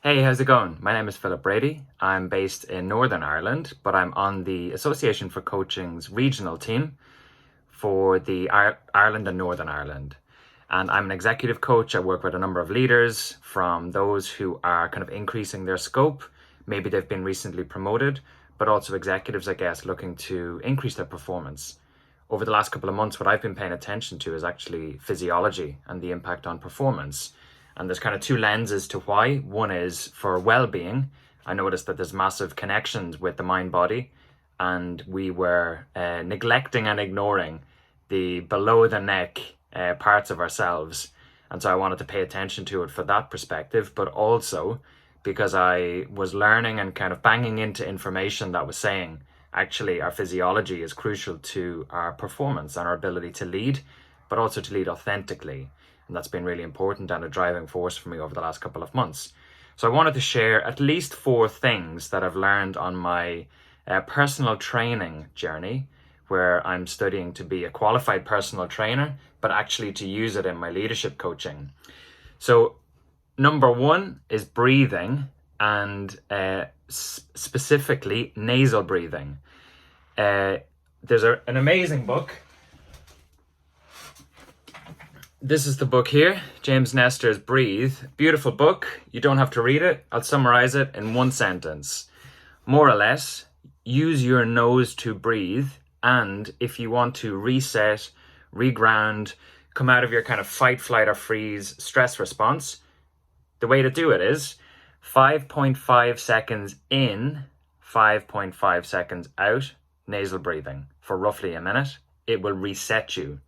Hey, how's it going? My name is Philip Brady. I'm based in Northern Ireland, but I'm on the Association for Coaching's regional team for the Ireland and Northern Ireland. And I'm an executive coach. I work with a number of leaders, from those who are kind of increasing their scope. Maybe they've been recently promoted, but also executives, I guess, looking to increase their performance. Over the last couple of months, what I've been paying attention to is actually physiology and the impact on performance. And there's kind of two lenses to why. One is for well-being. I noticed that there's massive connections with the mind-body, and we were neglecting and ignoring the below the neck parts of ourselves. And so I wanted to pay attention to it for that perspective, but also because I was learning and kind of banging into information that was saying, actually, our physiology is crucial to our performance and our ability to lead, but also to lead authentically. And that's been really important and a driving force for me over the last couple of months. So I wanted to share at least 4 things that I've learned on my personal training journey, where I'm studying to be a qualified personal trainer, but actually to use it in my leadership coaching. So number 1 is breathing, and specifically nasal breathing. There's an amazing book. This is the book here, James Nestor's Breathe. Beautiful book. You don't have to read it. I'll summarize it in 1 sentence. More or less, use your nose to breathe. And if you want to reset, reground, come out of your kind of fight, flight, or freeze stress response, the way to do it is 5.5 seconds in, 5.5 seconds out, nasal breathing for roughly a minute. It will reset you.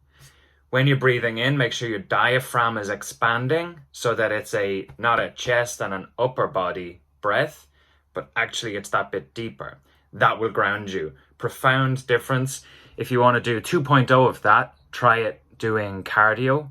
When you're breathing in, make sure your diaphragm is expanding so that it's not a chest and an upper body breath, but actually it's that bit deeper. That will ground you. Profound difference. If you want to do 2.0 of that, try it doing cardio.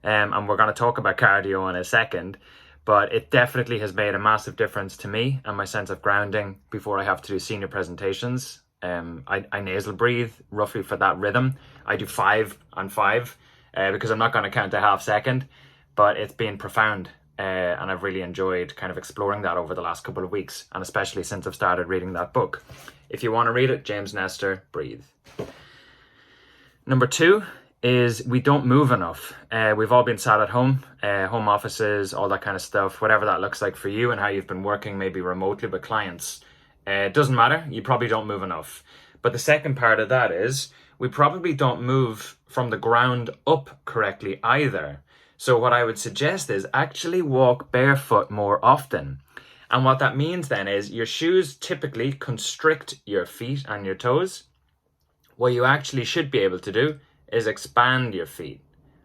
And we're going to talk about cardio in a second, but it definitely has made a massive difference to me and my sense of grounding before I have to do senior presentations. I nasal breathe roughly for that rhythm. I do 5 and 5 because I'm not going to count a half second, but it's been profound and I've really enjoyed kind of exploring that over the last couple of weeks, and especially since I've started reading that book. If you want to read it, James Nestor, Breathe. Number 2 is we don't move enough. We've all been sat at home, home offices, all that kind of stuff, whatever that looks like for you and how you've been working maybe remotely with clients. It doesn't matter, you probably don't move enough. But the second part of that is we probably don't move from the ground up correctly either. So what I would suggest is actually walk barefoot more often. And what that means then is your shoes typically constrict your feet and your toes. What you actually should be able to do is expand your feet.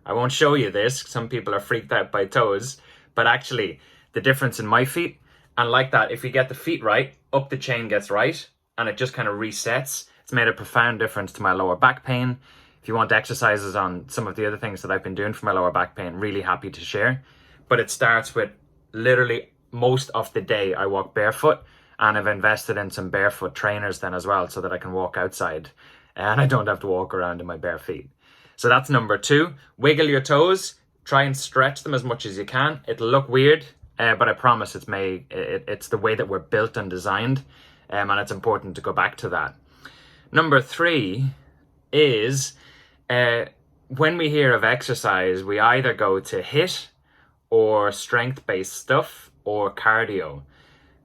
I won't show you this. Some people are freaked out by toes, but actually the difference in my feet, and like that, if you get the feet right, up the chain gets right, and it just kind of resets. It's made a profound difference to my lower back pain. If you want exercises on some of the other things that I've been doing for my lower back pain, really happy to share. But it starts with literally most of the day I walk barefoot, and I've invested in some barefoot trainers then as well so that I can walk outside and I don't have to walk around in my bare feet. So that's number 2. Wiggle your toes. Try and stretch them as much as you can. It'll look weird, but I promise it's the way that we're built and designed, and it's important to go back to that. Number 3 is when we hear of exercise, we either go to HIIT or strength-based stuff or cardio.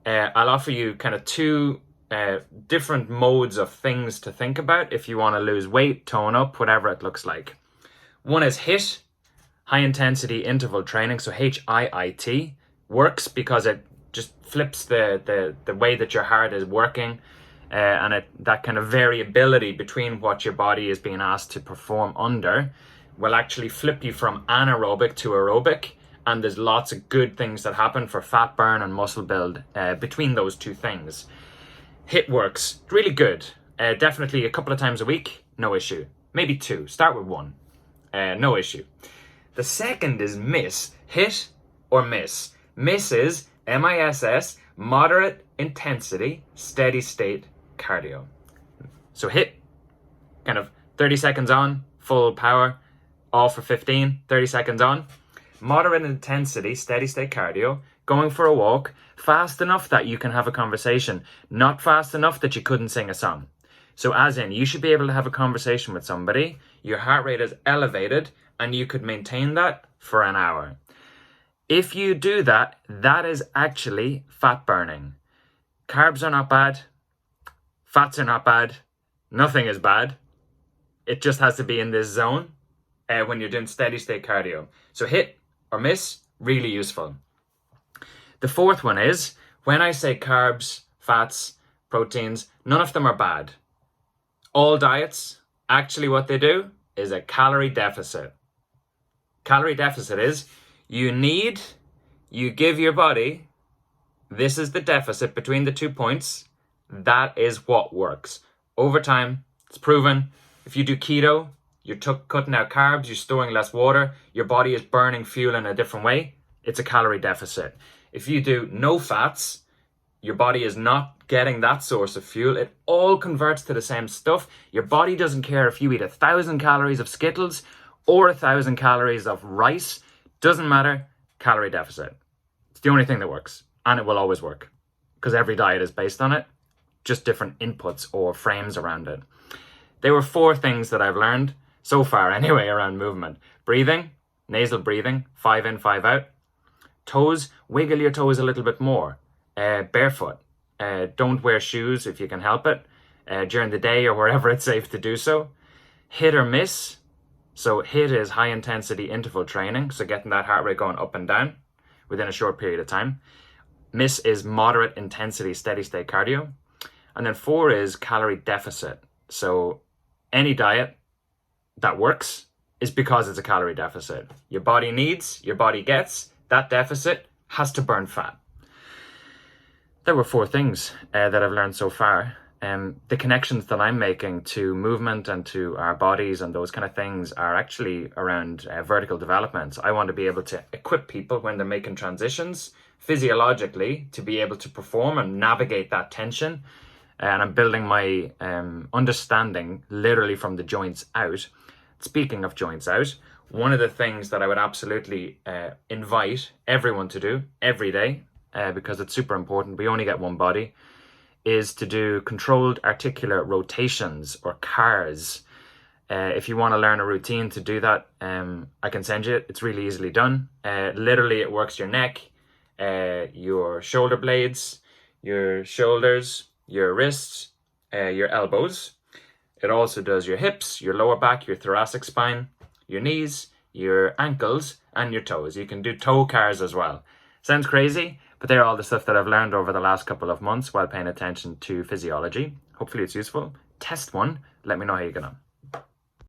I'll offer you kind of 2 different modes of things to think about if you want to lose weight, tone up, whatever it looks like. One is HIIT, high intensity interval training, so HIIT. Works because it just flips the way that your heart is working, and that kind of variability between what your body is being asked to perform under will actually flip you from anaerobic to aerobic, and there's lots of good things that happen for fat burn and muscle build between those 2 things. HIIT works really good, definitely a couple of times a week, no issue. Maybe 2, start with 1, no issue. The second is MISS, HIIT or MISS. MISS is MISS, moderate intensity, steady state cardio. So HIIT, kind of 30 seconds on, full power, all for 15, 30 seconds on. Moderate intensity, steady state cardio going for a walk, fast enough that you can have a conversation, not fast enough that you couldn't sing a song. So as in, you should be able to have a conversation with somebody, your heart rate is elevated, and you could maintain that for an hour. If you do that, that is actually fat burning. Carbs are not bad. Fats are not bad. Nothing is bad. It just has to be in this zone when you're doing steady state cardio. So HIIT or miss, really useful. The fourth one is, when I say carbs, fats, proteins, none of them are bad. All diets, actually what they do is a calorie deficit. Calorie deficit is, you give your body, this is the deficit between the 2 points, that is what works. Over time, it's proven, if you do keto, you're cutting out carbs, you're storing less water, your body is burning fuel in a different way, it's a calorie deficit. If you do no fats, your body is not getting that source of fuel. It all converts to the same stuff. Your body doesn't care if you eat 1,000 calories of Skittles or 1,000 calories of rice. Doesn't matter, calorie deficit. It's the only thing that works, and it will always work because every diet is based on it, just different inputs or frames around it. There were 4 things that I've learned so far anyway around movement. Breathing, nasal breathing, 5 in, 5 out. Toes, wiggle your toes a little bit more. Barefoot. Don't wear shoes if you can help it during the day or wherever it's safe to do so. HIIT or miss. So HIIT is high intensity interval training, so getting that heart rate going up and down within a short period of time. Miss is moderate intensity steady state cardio. And then 4 is calorie deficit. So any diet that works is because it's a calorie deficit. Your body needs, your body gets, that deficit has to burn fat. There were 4 things that I've learned so far. The connections that I'm making to movement and to our bodies and those kind of things are actually around vertical development. I want to be able to equip people when they're making transitions physiologically to be able to perform and navigate that tension. And I'm building my understanding literally from the joints out. Speaking of joints out, one of the things that I would absolutely invite everyone to do every day, because it's super important, we only get one body, is to do controlled articular rotations or CARs. If you want to learn a routine to do that, I can send you it. It's really easily done. Literally, it works your neck, your shoulder blades, your shoulders, your wrists, your elbows. It also does your hips, your lower back, your thoracic spine, your knees, your ankles, and your toes. You can do toe CARs as well. Sounds crazy, but they're all the stuff that I've learned over the last couple of months while paying attention to physiology. Hopefully it's useful. Test one. Let me know how you get on.